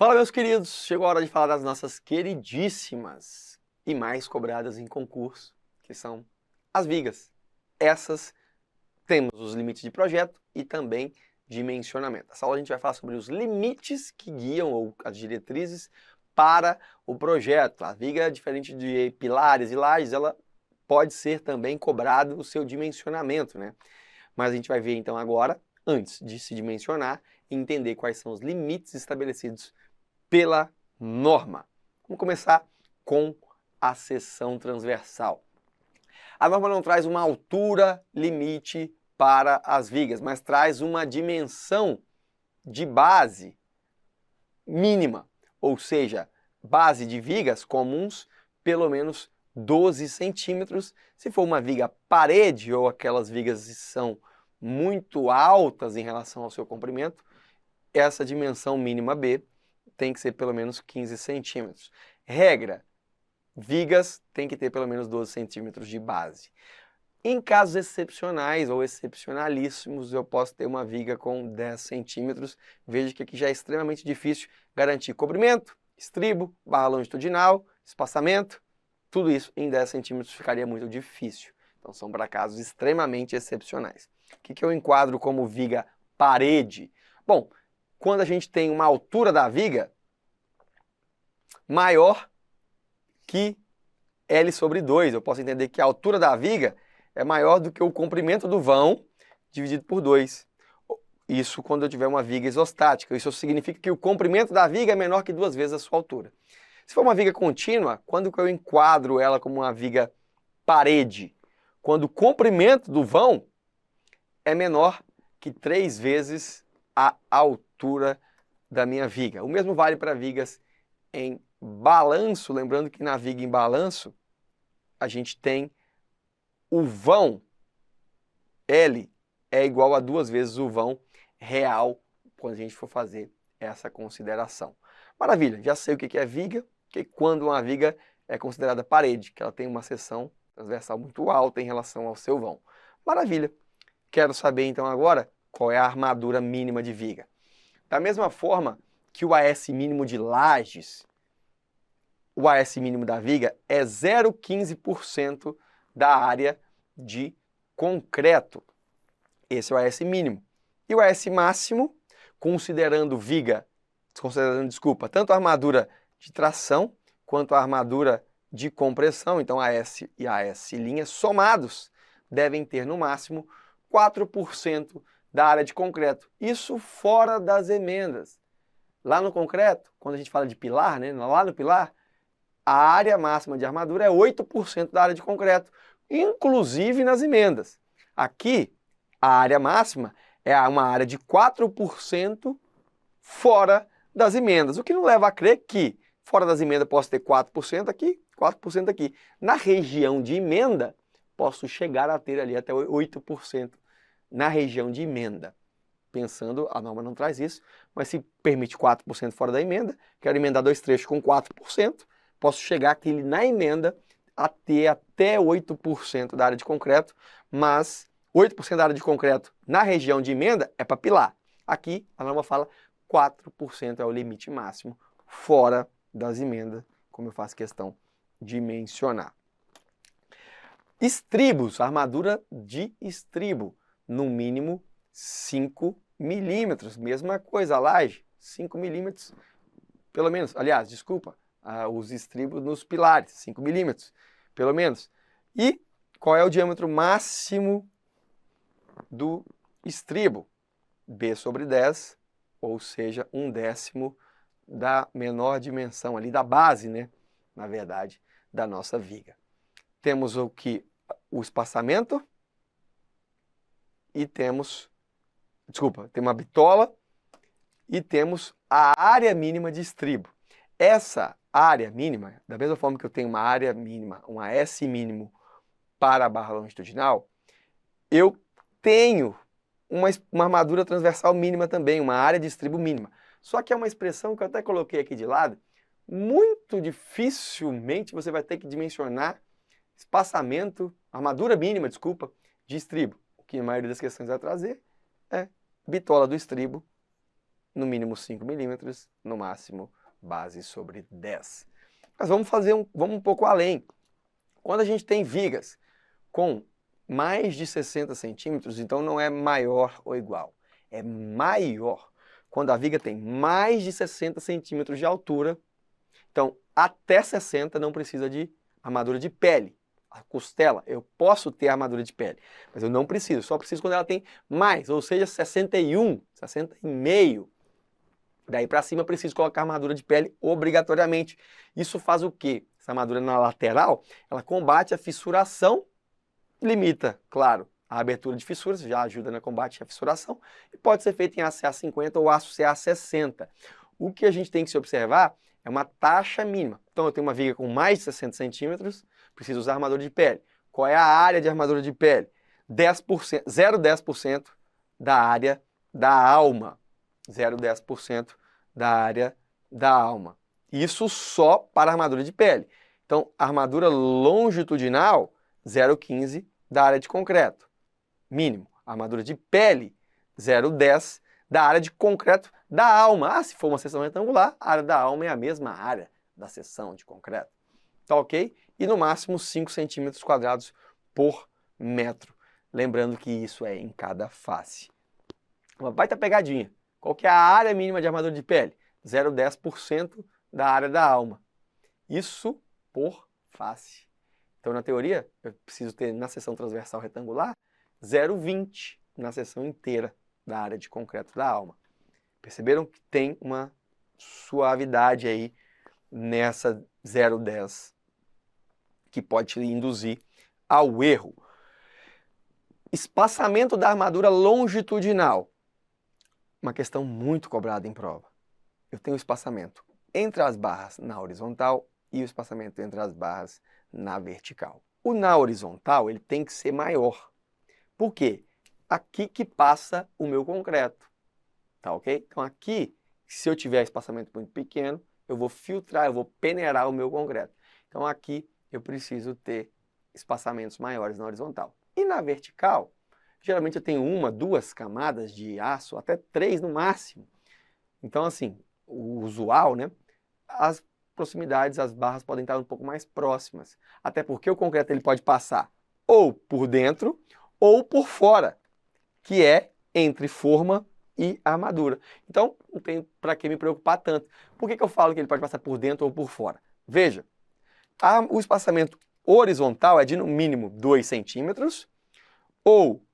Fala, meus queridos! Chegou a hora de falar das nossas queridíssimas e mais cobradas em concurso, que são as vigas. Essas temos os limites de projeto e também dimensionamento. Nessa aula a gente vai falar sobre os limites que guiam ou as diretrizes para o projeto. A viga, diferente de pilares e lajes, ela pode ser também cobrado o seu dimensionamento, né? Mas a gente vai ver então agora, antes de se dimensionar, entender quais são os limites estabelecidos pela norma. Vamos começar com a seção transversal. A norma não traz uma altura limite para as vigas, mas traz uma dimensão de base mínima, ou seja, base de vigas comuns, pelo menos 12 centímetros. Se for uma viga parede ou aquelas vigas que são muito altas em relação ao seu comprimento, essa dimensão mínima B tem que ser pelo menos 15 centímetros. Regra, vigas tem que ter pelo menos 12 centímetros de base. Em casos excepcionais ou excepcionalíssimos, eu posso ter uma viga com 10 centímetros. Veja que aqui já é extremamente difícil garantir comprimento, estribo, barra longitudinal, espaçamento. Tudo isso em 10 centímetros ficaria muito difícil. Então são para casos extremamente excepcionais. O que eu enquadro como viga parede? Bom, quando a gente tem uma altura da viga maior que L sobre 2. Eu posso entender que a altura da viga é maior do que o comprimento do vão dividido por 2. Isso quando eu tiver uma viga isostática. Isso significa que o comprimento da viga é menor que 2 vezes a sua altura. Se for uma viga contínua, quando eu enquadro ela como uma viga parede? Quando o comprimento do vão é menor que 3 vezes a altura da minha viga. O mesmo vale para vigas em balanço, lembrando que na viga em balanço a gente tem o vão L é igual a 2 vezes o vão real quando a gente for fazer essa consideração. Maravilha, já sei o que é viga, que quando uma viga é considerada parede, que ela tem uma seção transversal muito alta em relação ao seu vão. Maravilha. Quero saber então agora qual é a armadura mínima de viga. Da mesma forma que o AS mínimo de lajes, o AS mínimo da viga é 0,15% da área de concreto. Esse é o AS mínimo. E o AS máximo, considerando tanto a armadura de tração quanto a armadura de compressão, então AS e AS' somados, devem ter no máximo 4% da área de concreto. Isso fora das emendas. Lá no concreto, quando a gente fala de pilar, né, lá no pilar, a área máxima de armadura é 8% da área de concreto, inclusive nas emendas. Aqui, a área máxima é uma área de 4% fora das emendas, o que não leva a crer que fora das emendas posso ter 4% aqui, 4% aqui. Na região de emenda, posso chegar a ter ali até 8% na região de emenda. Pensando, a norma não traz isso, mas se permite 4% fora da emenda, quero emendar 2 trechos com 4%, posso chegar aqui na emenda a ter até 8% da área de concreto, mas 8% da área de concreto na região de emenda é para pilar. Aqui a norma fala 4% é o limite máximo fora das emendas, como eu faço questão de mencionar. Estribos, armadura de estribo, no mínimo 5 milímetros, mesma coisa, a laje, 5 milímetros, pelo menos, aliás, desculpa, os estribos nos pilares, 5 milímetros, pelo menos. E qual é o diâmetro máximo do estribo? B sobre 10, ou seja, 1/10 da menor dimensão ali, da base, né, na verdade, da nossa viga. Temos o que? O espaçamento e temos uma bitola e temos a área mínima de estribo. Essa área mínima, da mesma forma que eu tenho uma área mínima, um AS mínimo para a barra longitudinal, eu tenho uma armadura transversal mínima também, uma área de estribo mínima. Só que é uma expressão que eu até coloquei aqui de lado, muito dificilmente você vai ter que dimensionar armadura mínima, de estribo. O que a maioria das questões vai trazer é bitola do estribo no mínimo 5 milímetros, no máximo base sobre 10. Mas vamos um pouco além. Quando a gente tem vigas com mais de 60 centímetros, então não é maior ou igual, é maior. Quando a viga tem mais de 60 centímetros de altura, então até 60 não precisa de armadura de pele. A costela, eu posso ter armadura de pele, mas eu não preciso, só preciso quando ela tem mais, ou seja, 61, 60,5. Daí para cima eu preciso colocar armadura de pele obrigatoriamente. Isso faz o quê? Essa armadura na lateral, ela combate a fissuração, limita, claro, a abertura de fissuras, já ajuda no combate à fissuração, e pode ser feito em aço CA50 ou aço CA60. O que a gente tem que se observar é uma taxa mínima. Então eu tenho uma viga com mais de 60 centímetros, preciso usar armadura de pele. Qual é a área de armadura de pele? 10%, 0,10% da área da alma. 0,10% da área da alma. Isso só para armadura de pele. Então, armadura longitudinal, 0,15% da área de concreto, mínimo. Armadura de pele, 0,10% da área de concreto da alma. Ah, se for uma seção retangular, a área da alma é a mesma área da seção de concreto. Tá ok? E no máximo 5 centímetros quadrados por metro. Lembrando que isso é em cada face. Uma baita pegadinha. Qual que é a área mínima de armadura de pele? 0,10% da área da alma. Isso por face. Então, na teoria, eu preciso ter na seção transversal retangular 0,20 na seção inteira da área de concreto da alma. Perceberam que tem uma suavidade aí nessa 0,10 que pode te induzir ao erro. Espaçamento da armadura longitudinal. Uma questão muito cobrada em prova. Eu tenho o espaçamento entre as barras na horizontal e o espaçamento entre as barras na vertical. O na horizontal ele tem que ser maior. Por quê? Aqui que passa o meu concreto. Tá ok? Então aqui, se eu tiver espaçamento muito pequeno, eu vou filtrar, eu vou peneirar o meu concreto. Então aqui eu preciso ter espaçamentos maiores na horizontal. E na vertical, geralmente eu tenho 1, 2 camadas de aço, até 3 no máximo. Então assim, o usual, né? As proximidades, as barras podem estar um pouco mais próximas. Até porque o concreto ele pode passar ou por dentro ou por fora, que é entre forma e armadura. Então, não tem para que me preocupar tanto. Por que eu falo que ele pode passar por dentro ou por fora? Veja, o espaçamento horizontal é de no mínimo 2 centímetros, ou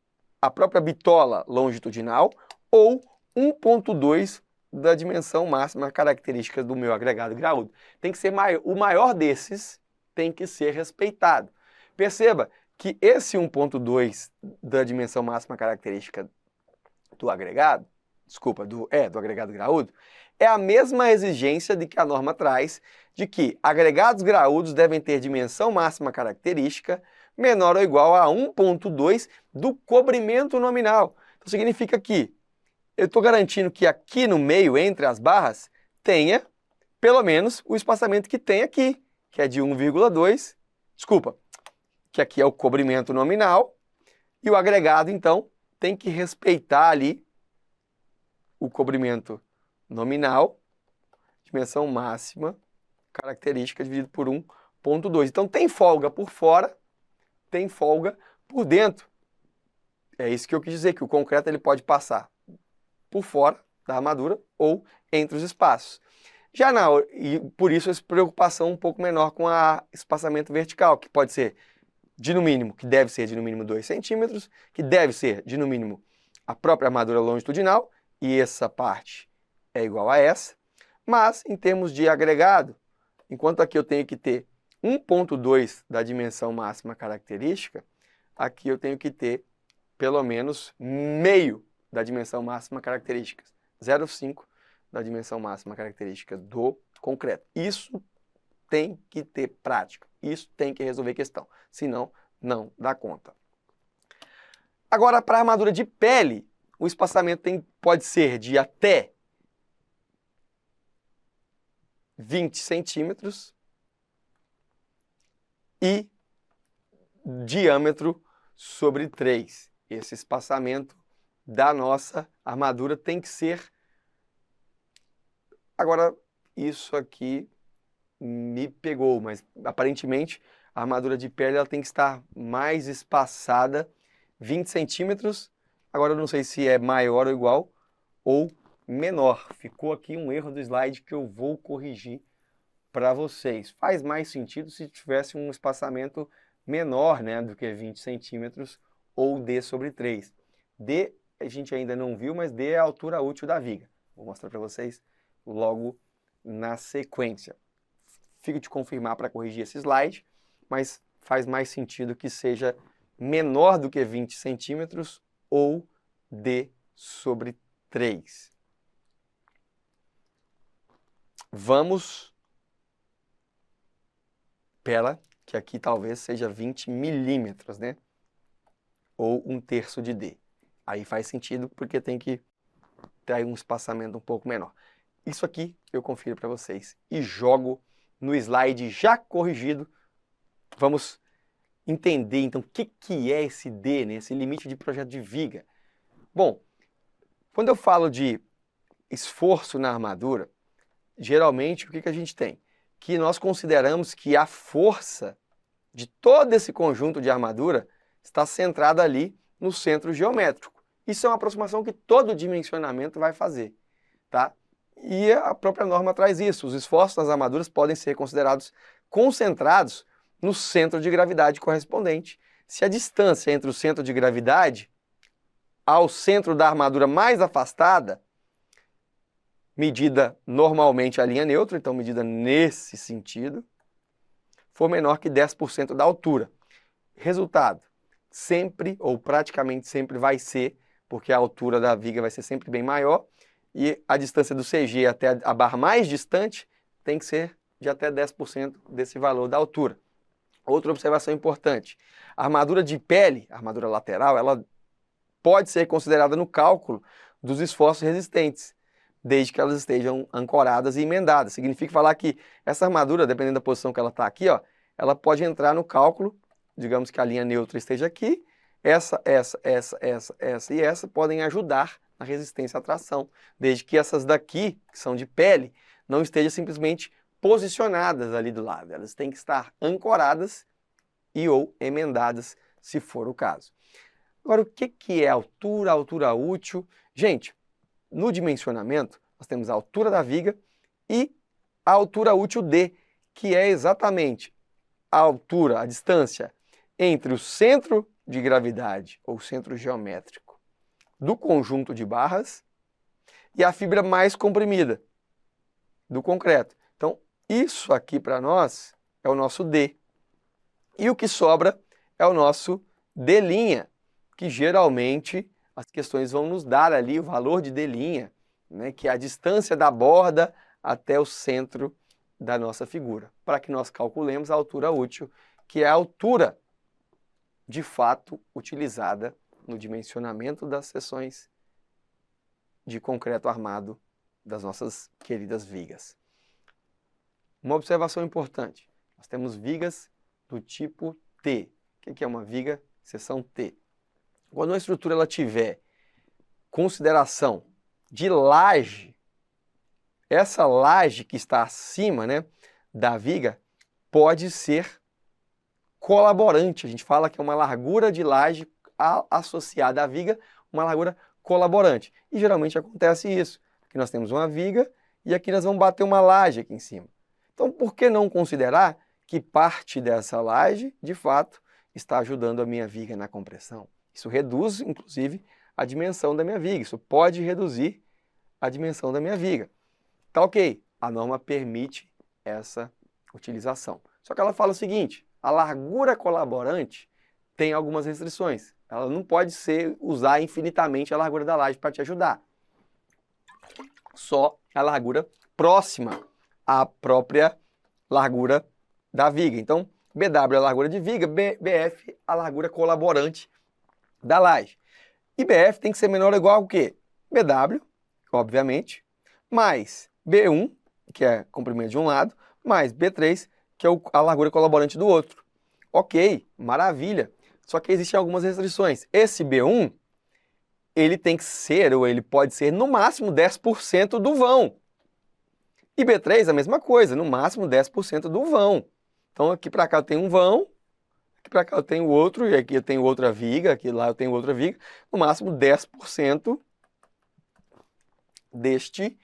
a própria bitola longitudinal, ou 1,2 da dimensão máxima característica do meu agregado graúdo. Tem que ser maior, o maior desses tem que ser respeitado. Perceba que esse 1,2 da dimensão máxima característica do agregado, do agregado graúdo, é a mesma exigência de que a norma traz de que agregados graúdos devem ter dimensão máxima característica menor ou igual a 1,2 do cobrimento nominal. Então significa que eu estou garantindo que aqui no meio, entre as barras, tenha pelo menos o espaçamento que tem aqui, que é de 1,2, que aqui é o cobrimento nominal, e o agregado, então, tem que respeitar ali o cobrimento nominal, dimensão máxima, característica dividido por 1,2. Então tem folga por fora, tem folga por dentro. É isso que eu quis dizer, que o concreto ele pode passar por fora da armadura ou entre os espaços. E por isso essa preocupação um pouco menor com o espaçamento vertical, que pode ser de no mínimo, que deve ser de no mínimo 2 centímetros, que deve ser de no mínimo a própria armadura longitudinal, e essa parte é igual a essa, mas em termos de agregado, enquanto aqui eu tenho que ter 1,2 da dimensão máxima característica, aqui eu tenho que ter pelo menos meio da dimensão máxima característica, 0,5 da dimensão máxima característica do concreto. Isso tem que ter prática, isso tem que resolver questão, senão não dá conta. Agora, para a armadura de pele, o espaçamento pode ser de até 20 centímetros e diâmetro sobre 3. Esse espaçamento da nossa armadura tem que ser Agora, isso aqui me pegou, mas aparentemente a armadura de pele ela tem que estar mais espaçada, 20 centímetros. Agora eu não sei se é maior ou igual ou menor. Ficou aqui um erro do slide que eu vou corrigir para vocês. Faz mais sentido se tivesse um espaçamento menor, né, do que 20 centímetros ou D sobre 3. D a gente ainda não viu, mas D é a altura útil da viga. Vou mostrar para vocês logo na sequência. Fico de confirmar para corrigir esse slide, mas faz mais sentido que seja menor do que 20 centímetros ou D sobre 3. Vamos pela que aqui talvez seja 20 milímetros, né? Ou 1/3 de D. Aí faz sentido porque tem que ter um espaçamento um pouco menor. Isso aqui eu confiro para vocês e jogo no slide já corrigido. Vamos entender então o que é esse D, né? Esse limite de projeto de viga. Bom, quando eu falo de esforço na armadura, geralmente o que a gente tem? Que nós consideramos que a força de todo esse conjunto de armadura está centrada ali no centro geométrico. Isso é uma aproximação que todo dimensionamento vai fazer, tá? E a própria norma traz isso. Os esforços das armaduras podem ser considerados concentrados no centro de gravidade correspondente. Se a distância entre o centro de gravidade ao centro da armadura mais afastada, medida normalmente a linha neutra, então medida nesse sentido, for menor que 10% da altura. Resultado, sempre ou praticamente sempre vai ser, porque a altura da viga vai ser sempre bem maior, e a distância do CG até a barra mais distante tem que ser de até 10% desse valor da altura. Outra observação importante, a armadura de pele, a armadura lateral, ela pode ser considerada no cálculo dos esforços resistentes, desde que elas estejam ancoradas e emendadas. Significa falar que essa armadura, dependendo da posição que ela está aqui, ó, ela pode entrar no cálculo, digamos que a linha neutra esteja aqui, essa e essa podem ajudar na resistência à tração, desde que essas daqui, que são de pele, não estejam simplesmente posicionadas ali do lado. Elas têm que estar ancoradas e ou emendadas, se for o caso. Agora, o que é altura, altura útil? Gente, no dimensionamento, nós temos a altura da viga e a altura útil D, que é exatamente a altura, a distância entre o centro de gravidade, ou centro geométrico, do conjunto de barras e a fibra mais comprimida do concreto. Então, isso aqui para nós é o nosso D. E o que sobra é o nosso D', que geralmente as questões vão nos dar ali o valor de D', né, que é a distância da borda até o centro da nossa figura, para que nós calculemos a altura útil, que é a altura de fato utilizada no dimensionamento das seções de concreto armado das nossas queridas vigas. Uma observação importante, nós temos vigas do tipo T. O que é uma viga seção T? Quando uma estrutura ela tiver consideração de laje, essa laje que está acima, né, da viga pode ser colaborante. A gente fala que é uma largura de laje associada à viga, uma largura colaborante. E geralmente acontece isso, que nós temos uma viga e aqui nós vamos bater uma laje aqui em cima. Então, por que não considerar que parte dessa laje, de fato, está ajudando a minha viga na compressão? Isso reduz, inclusive, a dimensão da minha viga. Isso pode reduzir a dimensão da minha viga. Tá ok, a norma permite essa utilização. Só que ela fala o seguinte, a largura colaborante tem algumas restrições. Ela não pode usar infinitamente a largura da laje para te ajudar. Só a largura próxima à própria largura da viga. Então, BW é a largura de viga, BF a largura colaborante da laje. E BF tem que ser menor ou igual ao quê? BW, obviamente, mais B1, que é comprimento de um lado, mais B3, que é a largura colaborante do outro. Ok, maravilha. Só que existem algumas restrições. Esse B1, ele tem que ser, ou ele pode ser, no máximo 10% do vão. E B3 a mesma coisa, no máximo 10% do vão. Então aqui para cá eu tenho um vão, aqui para cá eu tenho outro, e aqui eu tenho outra viga, aqui lá eu tenho outra viga, no máximo 10% deste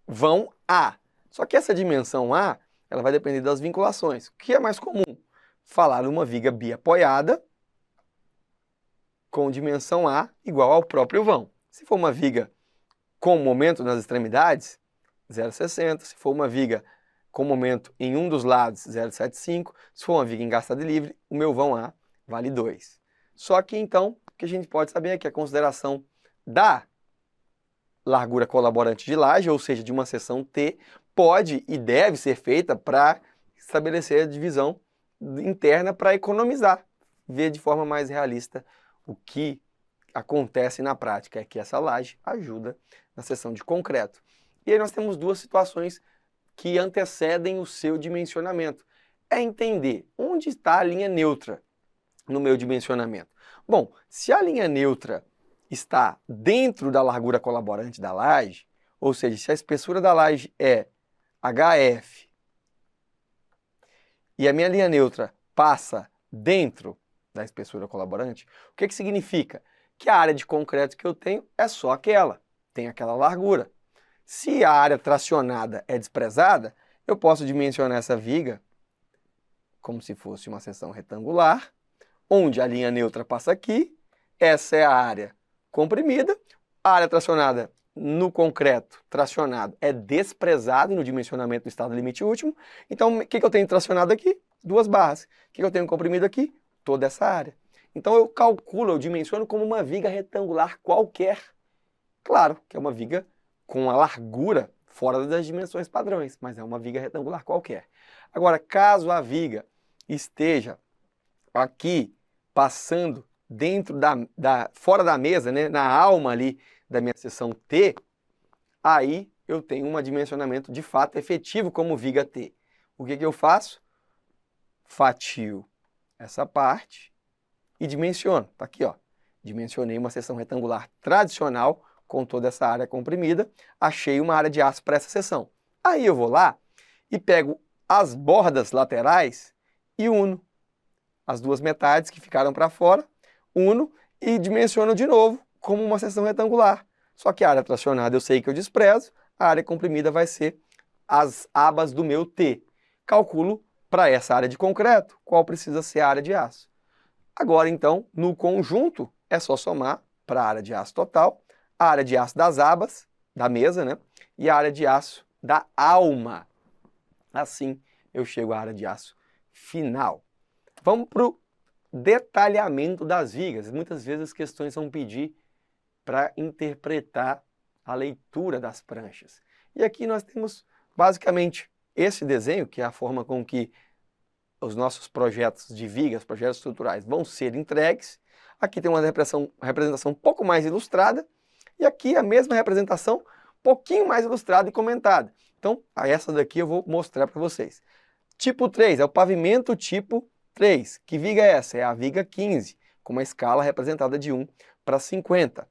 vão A. Só que essa dimensão A, ela vai depender das vinculações. O que é mais comum? Falar uma viga biapoiada com dimensão A igual ao próprio vão. Se for uma viga com momento nas extremidades, 0,60. Se for uma viga com momento em um dos lados, 0,75. Se for uma viga engastada e livre, o meu vão A vale 2. Só que então, o que a gente pode saber é que a consideração da largura colaborante de laje, ou seja, de uma seção T, pode e deve ser feita para estabelecer a divisão interna para economizar, ver de forma mais realista o que acontece na prática, é que essa laje ajuda na seção de concreto. E aí nós temos duas situações que antecedem o seu dimensionamento. É entender onde está a linha neutra no meu dimensionamento. Bom, se a linha neutra está dentro da largura colaborante da laje, ou seja, se a espessura da laje é HF e a minha linha neutra passa dentro da espessura colaborante, o que significa? Que a área de concreto que eu tenho é só aquela, tem aquela largura. Se a área tracionada é desprezada, eu posso dimensionar essa viga como se fosse uma seção retangular, onde a linha neutra passa aqui, essa é a área comprimida, a área tracionada no concreto tracionado é desprezado no dimensionamento do estado limite último, então o que eu tenho tracionado aqui? 2 barras. O que eu tenho comprimido aqui? Toda essa área. Então eu calculo, eu dimensiono como uma viga retangular qualquer. Claro que é uma viga com a largura fora das dimensões padrões, mas é uma viga retangular qualquer. Agora, caso a viga esteja aqui passando dentro fora da mesa, né, na alma ali da minha seção T, aí eu tenho um dimensionamento de fato efetivo como viga T. O que eu faço? Fatio essa parte e dimensiono. Tá aqui, ó. Dimensionei uma seção retangular tradicional com toda essa área comprimida, achei uma área de aço para essa seção. Aí eu vou lá e pego as bordas laterais e uno as duas metades que ficaram para fora, uno e dimensiono de novo como uma seção retangular. Só que a área tracionada eu sei que eu desprezo, a área comprimida vai ser as abas do meu T. Calculo para essa área de concreto qual precisa ser a área de aço. Agora então, no conjunto, é só somar para a área de aço total, a área de aço das abas, da mesa, né? E a área de aço da alma. Assim eu chego à área de aço final. Vamos para o detalhamento das vigas. Muitas vezes as questões vão pedir para interpretar a leitura das pranchas. E aqui nós temos basicamente esse desenho, que é a forma com que os nossos projetos de vigas, projetos estruturais, vão ser entregues. Aqui tem uma representação um pouco mais ilustrada, e aqui a mesma representação, um pouquinho mais ilustrada e comentada. Então, essa daqui eu vou mostrar para vocês. Tipo 3, é o pavimento tipo 3. Que viga é essa? É a viga 15, com uma escala representada de 1 para 50.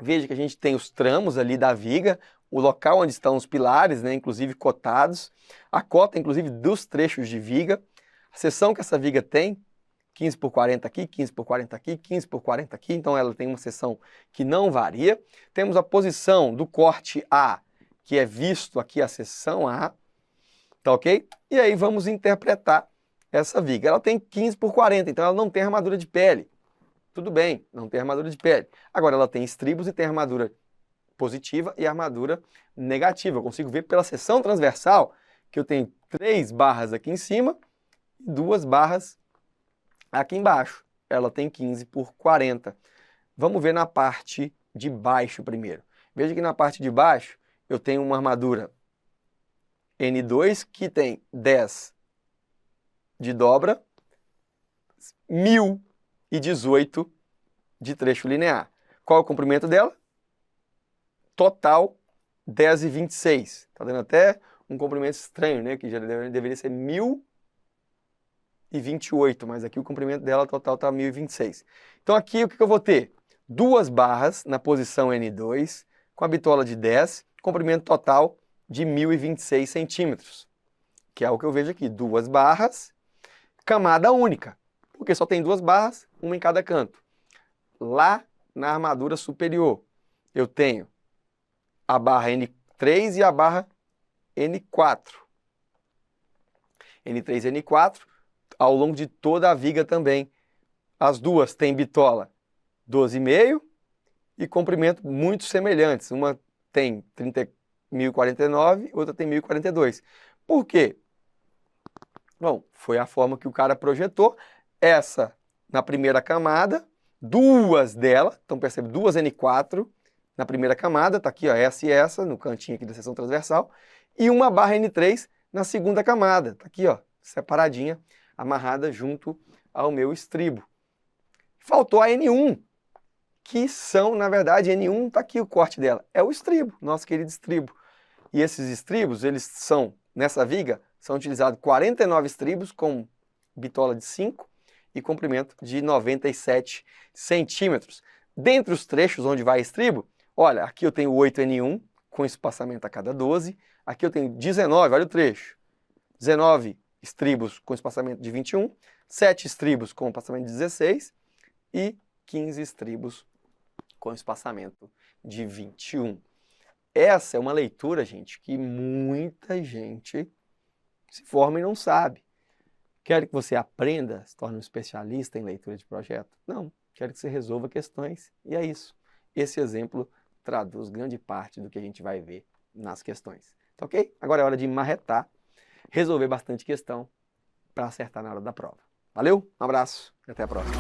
Veja que a gente tem os tramos ali da viga, o local onde estão os pilares, né, inclusive cotados, a cota, inclusive, dos trechos de viga, a seção que essa viga tem, 15 por 40 aqui, 15 por 40 aqui, 15 por 40 aqui, então ela tem uma seção que não varia. Temos a posição do corte A, que é visto aqui a seção A, tá ok? E aí vamos interpretar essa viga. Ela tem 15 por 40, então ela não tem armadura de pele. Tudo bem, não tem armadura de pele. Agora ela tem estribos e tem armadura positiva e armadura negativa. Eu consigo ver pela seção transversal que eu tenho 3 barras aqui em cima e 2 barras aqui embaixo. Ela tem 15 por 40. Vamos ver na parte de baixo primeiro. Veja que na parte de baixo eu tenho uma armadura N2 que tem 10 de dobra, 1018 de trecho linear. Qual é o comprimento dela? Total 10,26. Está dando até um comprimento estranho, né? Que já deveria ser 1028, mas aqui o comprimento dela total está 1026. Então aqui o que eu vou ter? 2 barras na posição N2, com a bitola de 10, comprimento total de 1026 centímetros, que é o que eu vejo aqui, 2 barras, camada única, porque só tem 2 barras, uma em cada canto. Lá na armadura superior, eu tenho a barra N3 e a barra N4. N3 e N4, ao longo de toda a viga também. As duas têm bitola 12,5 e comprimento muito semelhantes. Uma tem 1049, outra tem 1042. Por quê? Bom, foi a forma que o cara projetou. Essa na primeira camada, 2 dela, então percebe, 2 N4 na primeira camada, tá aqui, ó, essa e essa, no cantinho aqui da seção transversal, e uma barra N3 na segunda camada, tá aqui, ó, separadinha, amarrada junto ao meu estribo. Faltou a N1, que são, na verdade, N1, tá aqui o corte dela, é o estribo, nosso querido estribo. E esses estribos, eles são, nessa viga, são utilizados 49 estribos com bitola de 5 e comprimento de 97 centímetros. Dentre os trechos onde vai estribo, olha, aqui eu tenho 8 N1 com espaçamento a cada 12, aqui eu tenho 19, olha o trecho, 19 estribos com espaçamento de 21, 7 estribos com espaçamento de 16 e 15 estribos com espaçamento de 21. Essa é uma leitura, gente, que muita gente se forma e não sabe. Quero que você aprenda, se torne um especialista em leitura de projeto? Não, quero que você resolva questões e é isso. Esse exemplo traduz grande parte do que a gente vai ver nas questões. Tá ok? Agora é hora de marretar, resolver bastante questão para acertar na hora da prova. Valeu, um abraço e até a próxima.